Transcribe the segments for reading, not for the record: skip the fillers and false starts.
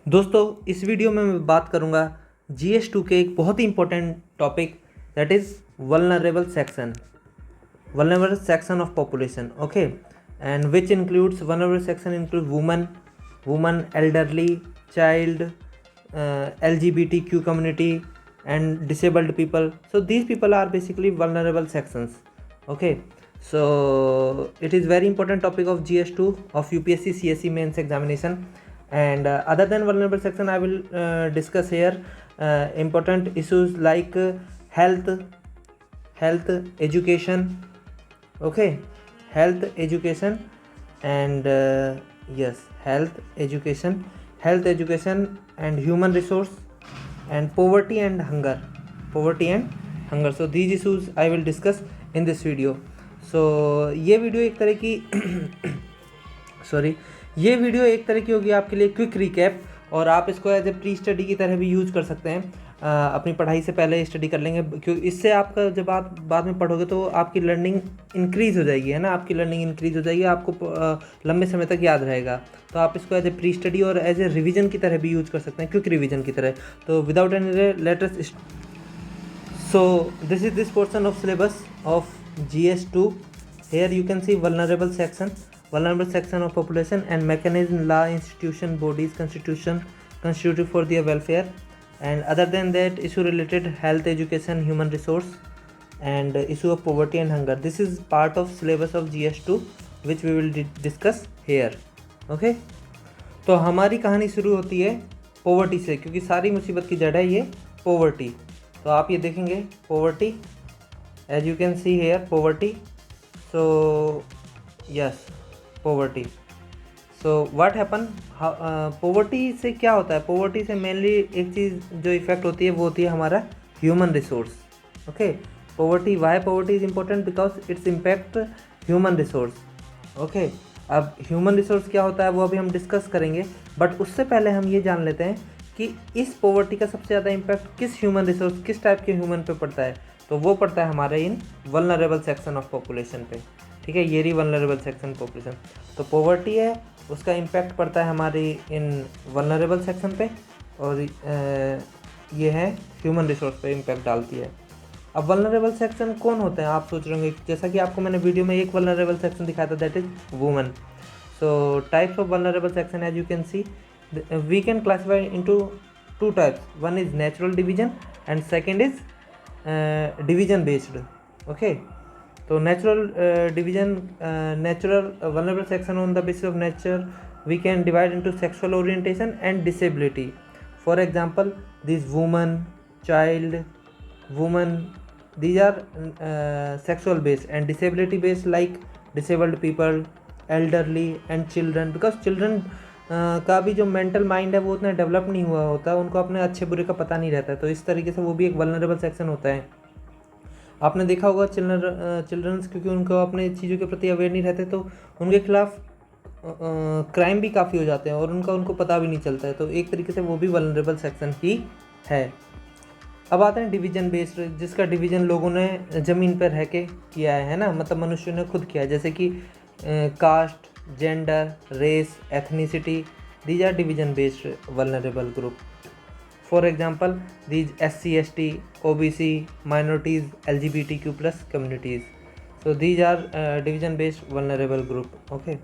दोस्तों इस वीडियो में मैं बात करूंगा GS2 के एक बहुत ही important topic that is vulnerable section of population. Okay, and which includes vulnerable section include woman elderly child LGBTQ community and disabled people. So these people are basically vulnerable sections. Okay, so it is very important topic of GS2 of UPSC CSE mains examination. And other than vulnerable section, I will discuss here important issues like health education. Okay, health education and health education and human resource and poverty and hunger. So these issues I will discuss in this video. So ये video एक तरह की होगी आपके लिए quick recap, और आप इसको एज ए प्री स्टडी की तरह भी यूज़ कर सकते हैं. अपनी पढ़ाई से पहले स्टडी कर लेंगे, क्योंकि इससे आपका जब आप बाद में पढ़ोगे तो आपकी लर्निंग इंक्रीज़ हो जाएगी, है ना. आपकी लर्निंग इंक्रीज़ हो जाएगी, आपको लंबे समय तक याद रहेगा. तो आप इसको एज ए प्री स्टडी और एज ए रिवीजन की तरह भी यूज़ कर सकते हैं, क्विक रिवीजन की तरह. तो without any delay let us. So this is this portion of syllabus of GS2. Here you can see vulnerable section of population and mechanism, law, institution, bodies, constituted for their welfare. And other than that, issue related health education, human resource and issue of poverty and hunger. This is part of syllabus of GS2 which we will discuss here. Okay, तो हमारी कहानी शुरू होती है poverty से, क्योंकि सारी मुसीबत की जड़ है ये पॉवर्टी. तो आप ये देखेंगे poverty, as you can see here poverty. So yes, poverty. So what happen, poverty से क्या होता है? poverty से mainly एक चीज़ जो इफ़ेक्ट होती है वो होती है हमारा human resource. Okay, why poverty is important? Because it's impact human resource. Okay, अब human resource क्या होता है वो अभी हम डिस्कस करेंगे, बट उससे पहले हम ये जान लेते हैं कि इस पॉवर्टी का सबसे ज़्यादा इम्पैक्ट किस ह्यूमन रिसोर्स, किस टाइप के ह्यूमन पे पड़ता है. तो वो पड़ता है हमारे इन वल्नरेबल सेक्शन ऑफ पॉपुलेशन पे. ठीक है, ये रही वल्नरेबल सेक्शन पॉपुलेशन. तो पॉवर्टी है, उसका इम्पैक्ट पड़ता है हमारी इन वल्नरेबल सेक्शन पे, और ये है ह्यूमन रिसोर्स पे इम्पैक्ट डालती है. अब वल्नरेबल सेक्शन कौन होते हैं आप सोच रहे होंगे, जैसा कि आपको मैंने वीडियो में एक वल्नरेबल सेक्शन दिखाया था, that is woman. So types of vulnerable section as you can see, we can classify into two types. One is natural division and second is division based. Okay, तो natural vulnerable section on the basis of nature we can divide into sexual orientation and disability. For example this child woman, these are sexual based, and disability based like disabled people, elderly and children, because children का भी जो mental mind है वो उतना develop नहीं हुआ होता, उनको अपने अच्छे बुरे का पता नहीं रहता है. तो इस तरीके से वो भी एक वल्नरेबल सेक्शन होता है. आपने देखा होगा चिल्ड्रंस, क्योंकि उनको अपने चीज़ों के प्रति अवेयर नहीं रहते, तो उनके खिलाफ क्राइम भी काफ़ी हो जाते हैं और उनको पता भी नहीं चलता है. तो एक तरीके से वो भी वल्नरेबल सेक्शन ही है. अब आते हैं डिवीजन बेस्ड, जिसका डिवीजन लोगों ने ज़मीन पर रह के किया है ना, मतलब मनुष्य ने खुद किया है, जैसे कि caste, gender, race, ethnicity. These are division based vulnerable group. For example these SC ST OBC minorities LGBTQ+ communities. So these are division based vulnerable group. Okay,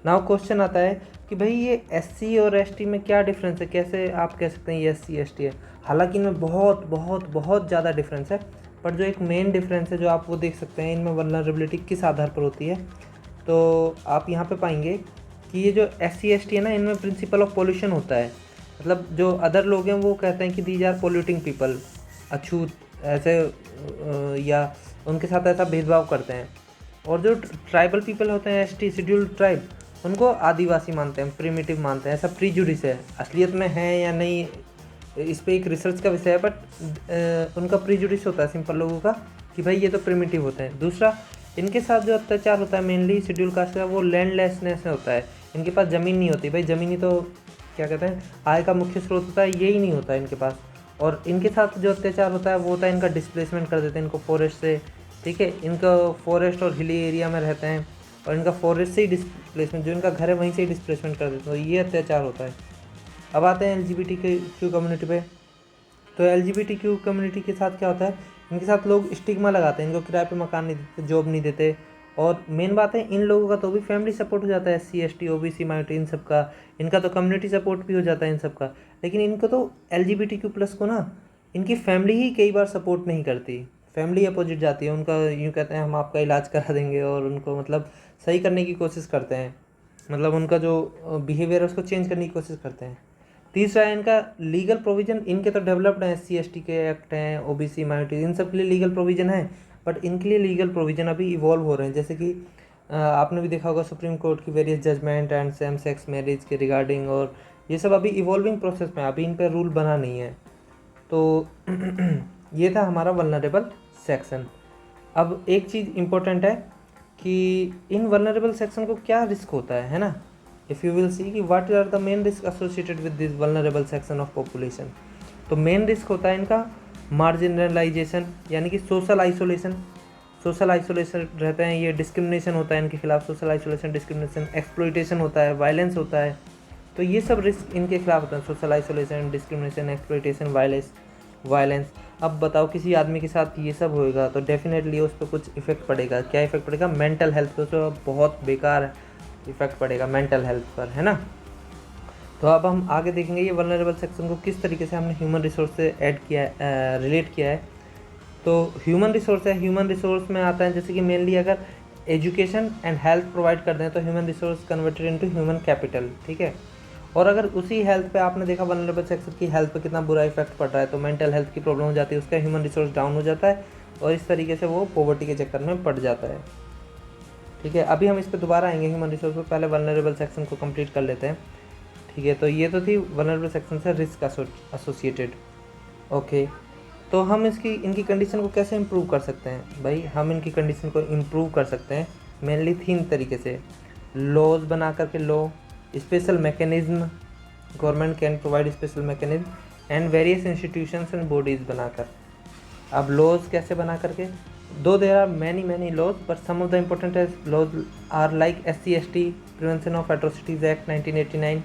now question आता है कि भाई ये SC और ST में क्या difference है, कैसे आप कह सकते हैं ये SC ST है. हालांकि इनमें बहुत बहुत बहुत ज़्यादा डिफरेंस है, पर जो एक मेन डिफरेंस है जो आप वो देख सकते हैं इनमें वल्नरेबिलिटी किस आधार पर होती है. तो आप यहाँ पे पाएंगे कि ये जो SC ST है ना, इनमें प्रिंसिपल ऑफ पोल्यूशन होता है. मतलब जो अदर लोग हैं वो कहते हैं कि दीज आर पोल्यूटिंग पीपल, अछूत ऐसे, या उनके साथ ऐसा भेदभाव करते हैं. और जो ट्राइबल पीपल होते हैं ST शेड्यूल्ड ट्राइब, उनको आदिवासी मानते हैं, प्रिमिटिव मानते हैं. ऐसा प्रीजुडिस है, असलियत में है या नहीं इस पर एक रिसर्च का विषय है, बट उनका प्रीजुडिस होता है सिंपल लोगों का कि भाई ये तो प्रिमिटिव होते हैं. दूसरा, इनके साथ जो अत्याचार होता है मेनली शेड्यूल कास्ट का, वो लैंडलेसनेस में होता है. इनके पास ज़मीन नहीं होती. भाई ज़मीन ही तो क्या कहते हैं आय का मुख्य स्रोत होता है, यही नहीं होता है इनके पास. और इनके साथ जो अत्याचार होता है वो होता है इनका डिस्प्लेसमेंट कर देते हैं इनको फॉरेस्ट से. ठीक है, इनका फॉरेस्ट और हिली एरिया में रहते हैं और इनका फॉरेस्ट से ही डिस्प्लेसमेंट, जो इनका घर है वहीं से ही डिस्प्लेसमेंट कर देते हैं. तो ये अत्याचार होता है. अब आते हैं LGBTQ कम्युनिटी पे। तो LGBTQ कम्युनिटी के साथ क्या होता है, इनके साथ लोग स्टिग्मा लगाते हैं, इनको किराए पे मकान नहीं देते, जॉब नहीं देते, और मेन बात है इन लोगों का तो भी फैमिली सपोर्ट हो जाता है, SC ST OBC माइनॉरिटी इन सब का, इनका तो कम्युनिटी सपोर्ट भी हो जाता है इन सब का। लेकिन इनको तो LGBTQ+ को ना इनकी फैमिली ही कई बार सपोर्ट नहीं करती, फैमिली अपोजिट जाती है उनका, यूँ कहते हैं हम आपका इलाज करा देंगे, और उनको मतलब सही करने की कोशिश करते हैं, मतलब उनका जो बिहेवियर है उसको चेंज करने की कोशिश करते हैं। तीसरा है इनका लीगल प्रोविज़न, इनके तो डेवलप्ड हैं, SC ST के एक्ट हैं, OBC माइनॉरिटी इन सब के लिए लीगल प्रोविज़न है, बट इनके लिए लीगल प्रोविज़न अभी इवॉल्व हो रहे हैं। जैसे कि आपने भी देखा होगा सुप्रीम कोर्ट की various judgement and same sex marriage के रिगार्डिंग, और ये सब अभी इवॉल्विंग प्रोसेस में, अभी इन पर रूल बना नहीं है। तो ये था हमारा वल्नरेबल सेक्शन। अब एक चीज़ इम्पोर्टेंट है कि इन वल्नरेबल सेक्शन को क्या रिस्क होता है ना। इफ़ यू विल सी कि what are the main risk associated with this vulnerable section of population, तो मेन रिस्क होता है इनका मार्जिनलाइजेशन, यानी कि सोशल आइसोलेशन रहते हैं ये, डिस्क्रिमिनेशन होता है इनके खिलाफ, सोशल आइसोलेशन, डिस्क्रिमिनेशन, एक्सप्लॉइटेशन होता है, वायलेंस होता है, तो ये सब रिस्क इनके खिलाफ होता है, social isolation, discrimination, exploitation, violence. अब बताओ किसी आदमी के साथ ये सब होएगा तो डेफिनेटली उस पर कुछ इफेक्ट पड़ेगा, क्या इफेक्ट पड़ेगा, मेंटल हेल्थ पे, तो बहुत बेकार इफेक्ट पड़ेगा मेंटल हेल्थ पर, है ना। तो अब हम आगे देखेंगे ये वल्नरेबल सेक्शन को किस तरीके से हमने ह्यूमन रिसोर्स से ऐड किया है, रिलेट किया है। तो ह्यूमन रिसोर्स है, ह्यूमन रिसोर्स में आता है जैसे कि मेनली अगर एजुकेशन एंड हेल्थ प्रोवाइड कर दें तो human resource converted into human capital, ठीक है। और अगर उसी हेल्थ पे आपने देखा वल्नरेबल सेक्शन की हेल्थ पे कितना बुरा इफेक्ट पड़ रहा है, तो मेंटल हेल्थ की प्रॉब्लम हो जाती है, उसका ह्यूमन रिसोर्स डाउन हो जाता है, और इस तरीके से वो पॉवर्टी के चक्कर में पड़ जाता है, ठीक है। अभी हम इस पर दोबारा आएंगे ह्यूमन रिसोर्स पर, पहले वल्नरेबल सेक्शन को कंप्लीट कर लेते हैं, ठीक है। तो ये तो थी वल्नरेबल सेक्शन से रिस्क एसोसिएटेड। ओके, तो हम इनकी कंडीशन को कैसे इम्प्रूव कर सकते हैं भाई, हम इनकी कंडीशन को इम्प्रूव कर सकते हैं मेनली 3 तरीके से। लॉज बना करके, law, special mechanism, government can provide special mechanism, and various institutions and bodies बनाकर। अब लॉज कैसे बना करके, though there are many laws, but some of the important laws are like SC ST prevention of atrocities act 1989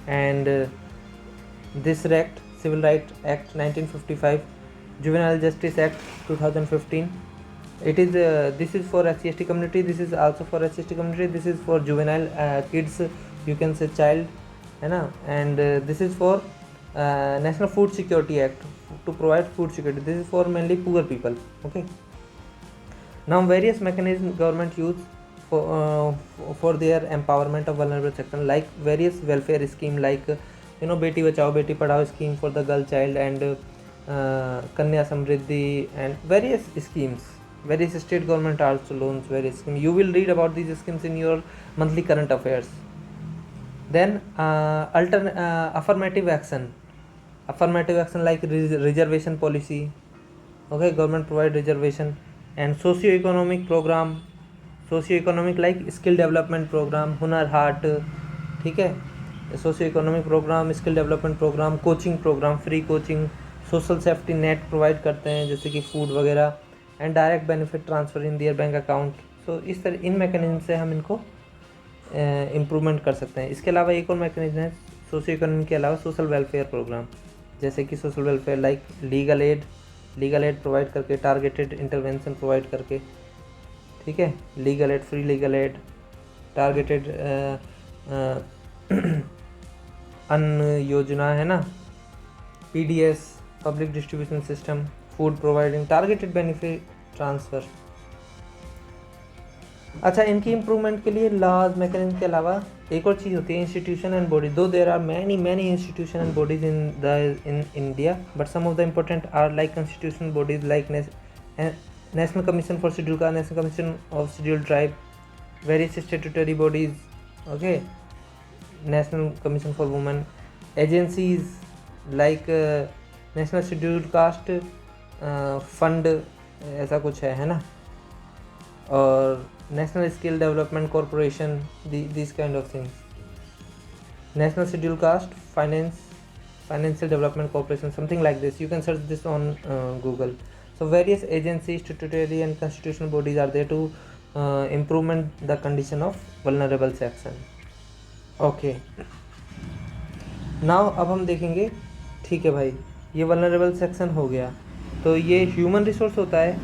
and this act, civil right act 1955, Juvenile Justice Act 2015. It is this is for SC ST community. This is also for SC ST community. This is for juvenile kids. You can say child, है ना. And this is for National Food Security Act to provide food security. This is for mainly poor people. Okay. Now various mechanisms government use for their empowerment of vulnerable section, like various welfare scheme, like Beti Bachao Beti Padhao scheme for the girl child, and Kanya Samriddhi, and various schemes. Various state government also loans various schemes. You will read about these schemes in your monthly current affairs. Then affirmative action like reservation policy. Okay, government provide reservation. And socio-economic program, like skill development program, Hunar Haat, ठीक है, socio economic programme, skill development programme, coaching programme, free coaching, social safety net provide करते हैं जैसे कि food वगैरह, and direct benefit transfer in their bank account. So इस तरह इन mechanism से हम इनको इम्प्रूवमेंट कर सकते हैं। इसके अलावा एक और मैकेनिज्म है सोशियो इकोनॉमी के अलावा, सोशल वेलफेयर प्रोग्राम, जैसे कि social welfare like legal aid provide करके, टारगेटेड इंटरवेंशन प्रोवाइड करके, ठीक है, legal aid, free legal aid, targeted अन्न योजना, है ना, PDS, public distribution system, food providing, targeted benefit transfer. अच्छा, इनकी इम्प्रूवमेंट के लिए लॉज मैकेनिज्म के अलावा एक और चीज़ होती है institution and body. Though there are many institution and bodies in India, but some of the important are like institution bodies like national commission for schedule caste, national commission of schedule tribe, various statutory bodies, okay, national commission for women, agencies like national schedule caste fund, ऐसा कुछ है ना, और national skill development corporation, this kind of things, national schedule caste financial development corporation, something like this. You can search this on Google. So various agencies, statutory and constitutional bodies are there to improvement the condition of vulnerable section. Okay. Now अब हम देखेंगे, ठीक है भाई, ये vulnerable section हो गया। तो ये ह्यूमन रिसोर्स होता है।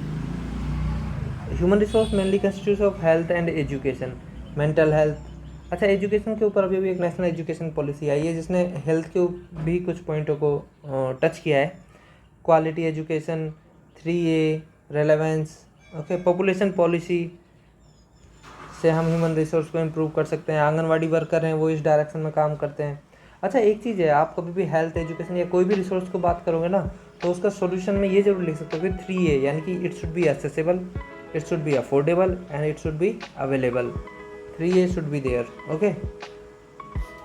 Human resource mainly constitute of health and education, mental health. अच्छा, एजुकेशन के ऊपर अभी भी एक नेशनल एजुकेशन पॉलिसी आई है जिसने हेल्थ के भी कुछ पॉइंटों को टच किया है। Quality education, 3A, relevance, okay, population policy से हम ह्यूमन रिसोर्स को इम्प्रूव कर सकते हैं। आंगनवाड़ी वर्कर हैं, वो इस डायरेक्शन में काम करते हैं। अच्छा, एक चीज़ है, आप कभी भी हेल्थ, एजुकेशन या कोई भी रिसोर्स को बात करोगे ना, तो उसका सॉल्यूशन में ये जरूर लिख सकते हो कि 3A, यानी कि it should be accessible, it should be affordable and it should be available. 3A should be there. Okay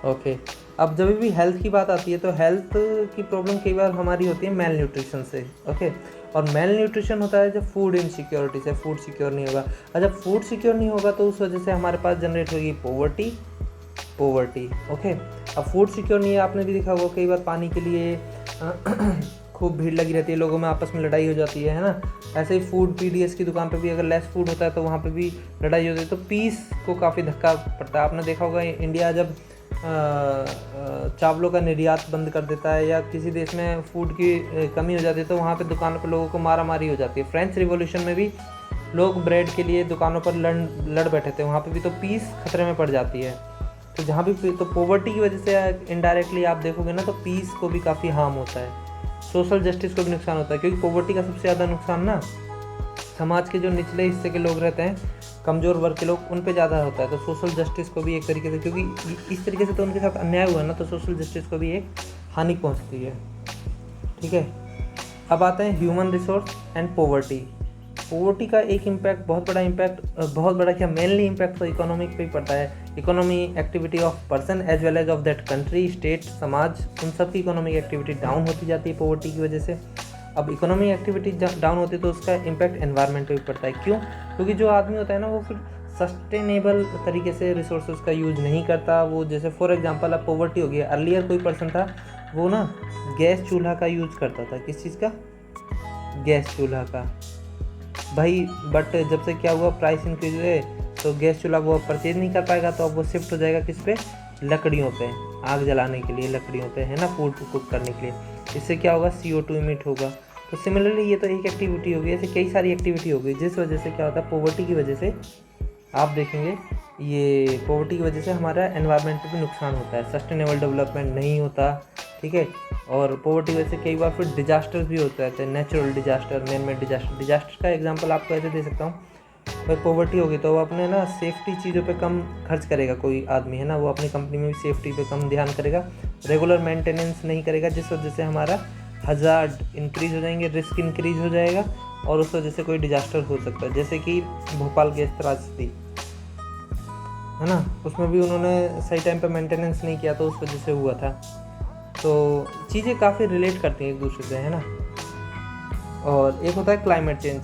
okay. अब जब भी हेल्थ की बात आती है तो हेल्थ की प्रॉब्लम कई बार हमारी होती है मेल न्यूट्रिशन से। ओके, और मेल न्यूट्रिशन होता है जब फूड इनसिक्योरिटी से, फूड सिक्योर नहीं होगा। और जब फूड सिक्योर नहीं होगा तो उस वजह से हमारे पास जनरेट होगी पोवर्टी। ओके, अब फूड सिक्योर नहीं है, आपने भी देखा होगा कई बार पानी के लिए खूब भीड़ लगी रहती है, लोगों में आपस में लड़ाई हो जाती है ना। ऐसे ही फूड PDS की दुकान पे भी अगर लेस फूड होता है तो वहाँ पे भी लड़ाई होती है, तो पीस को काफ़ी धक्का पड़ता है। आपने देखा होगा इंडिया जब चावलों का निर्यात बंद कर देता है या किसी देश में फूड की कमी हो जाती है तो वहाँ पे दुकानों पर लोगों को मारामारी हो जाती है। फ्रेंच रिवॉल्यूशन में भी लोग ब्रेड के लिए दुकानों पर लड़ बैठे थे, वहाँ पे भी तो पीस खतरे में पड़ जाती है। तो जहाँ भी तो पॉवर्टी की वजह से इनडायरेक्टली आप देखोगे ना तो पीस को भी काफ़ी हार्म होता है, सोशल जस्टिस को भी नुकसान होता है, क्योंकि पॉवर्टी का सबसे ज़्यादा नुकसान ना समाज के जो निचले हिस्से के लोग रहते हैं, कमज़ोर वर्ग के लोग, उन पे ज़्यादा होता है। तो सोशल जस्टिस को भी एक तरीके से, क्योंकि इस तरीके से तो उनके साथ अन्याय हुआ है ना, तो सोशल जस्टिस को भी एक हानि पहुंचती है। ठीक है, अब आते हैं human resource and poverty. Poverty का एक इम्पैक्ट, बहुत बड़ा क्या, मेनली इम्पैक्ट तो इकोनॉमिक पे ही पड़ता है। Economy activity of person as well as of that country, state, समाज, उन सब की इकोनॉमिक एक्टिविटी डाउन होती जाती है पॉवर्टी की वजह से। अब इकोनॉमिक एक्टिविटी डाउन होती है तो उसका इम्पैक्ट एनवायरनमेंट पे भी पड़ता है। क्यों? क्योंकि जो आदमी होता है ना वो फिर सस्टेनेबल तरीके से रिसोर्सेज का यूज़ नहीं करता। वो जैसे फॉर एग्जांपल अब पॉवर्टी हो गई, अर्लियर कोई पर्सन था वो ना गैस चूल्हा का यूज़ करता था। किस चीज़ का? गैस चूल्हा का भाई। बट जब से क्या हुआ, प्राइस इंक्रीज हुए तो गैस चूल्हा वो अब परचेज नहीं कर पाएगा, तो अब वो शिफ्ट हो जाएगा किस पे? लकड़ियों पे, आग जलाने के लिए लकड़ियों पे, है ना, फूड कुक करने के लिए। इससे क्या होगा? CO2 इमिट होगा। तो सिमिलरली ये तो एक एक्टिविटी होगी, ऐसे कई सारी एक्टिविटी होगी जिस वजह से क्या होता है, पॉवर्टी की वजह से आप देखेंगे ये पॉवर्टी की वजह से हमारा एनवायरनमेंट पे भी नुकसान होता है, सस्टेनेबल डेवलपमेंट नहीं होता। ठीक है, और पॉवर्टी की वजह से कई बार फिर डिजास्टर्स भी होते रहते हैं, natural disaster, man made disaster का एग्जांपल आपको ऐसे दे सकता हूँ। भाई पॉवर्टी होगी तो वो अपने ना सेफ्टी चीज़ों पे कम खर्च करेगा, कोई आदमी है ना, वो अपनी कंपनी में भी सेफ्टी पे कम ध्यान करेगा, रेगुलर मेंटेनेंस नहीं करेगा, जिस वजह से हमारा हज़ार्ड इंक्रीज हो जाएंगे, रिस्क इंक्रीज हो जाएगा और उस वजह से कोई डिजास्टर हो सकता है। जैसे कि भोपाल गैस त्रासदी है ना, उसमें भी उन्होंने सही टाइम पे मेंटेनेंस नहीं किया तो उस वजह से हुआ था। तो चीज़ें काफ़ी रिलेट करती हैं एक दूसरे से, है ना। और एक होता है क्लाइमेट चेंज,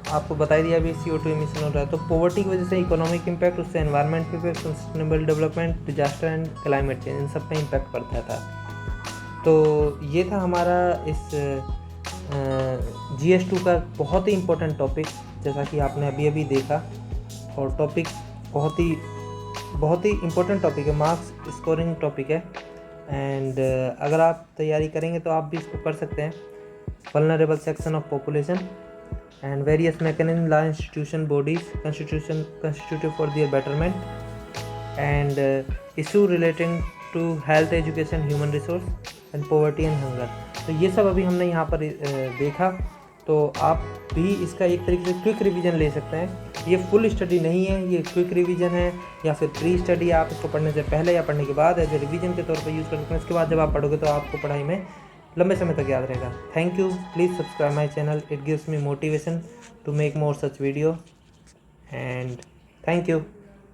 आपको बता दिया अभी CO2 इमिशन हो रहा है। तो पॉवर्टी की वजह से इकोनॉमिक इम्पैक्ट, उससे एनवायरनमेंट पे, sustainable development, disaster and climate change, इन सब पे इम्पैक्ट पड़ता था। तो ये था हमारा इस GS2 का बहुत ही इम्पोर्टेंट टॉपिक, जैसा कि आपने अभी अभी देखा। और टॉपिक बहुत ही इम्पोर्टेंट टॉपिक है, मार्क्स स्कोरिंग टॉपिक है। एंड अगर आप तैयारी करेंगे तो आप भी इसको कर सकते हैं। Vulnerable section of population and various mechanism, law institution, bodies constituted for their betterment and issue relating to health, education, human resource and poverty and hunger। तो ये सब अभी हमने यहाँ पर देखा। तो आप भी इसका एक तरीके से क्विक रिवीजन ले सकते हैं। ये फुल स्टडी नहीं है, ये क्विक रिवीजन है या फिर प्री स्टडी। आप इसको पढ़ने से पहले या पढ़ने के बाद एज ए रिवीजन के तौर पर यूज़ कर सकते हैं। इसके बाद जब आप पढ़ोगे तो आपको पढ़ाई में लंबे समय तक याद रहेगा। Thank you, please subscribe my channel, it gives me motivation to make more such video and thank you।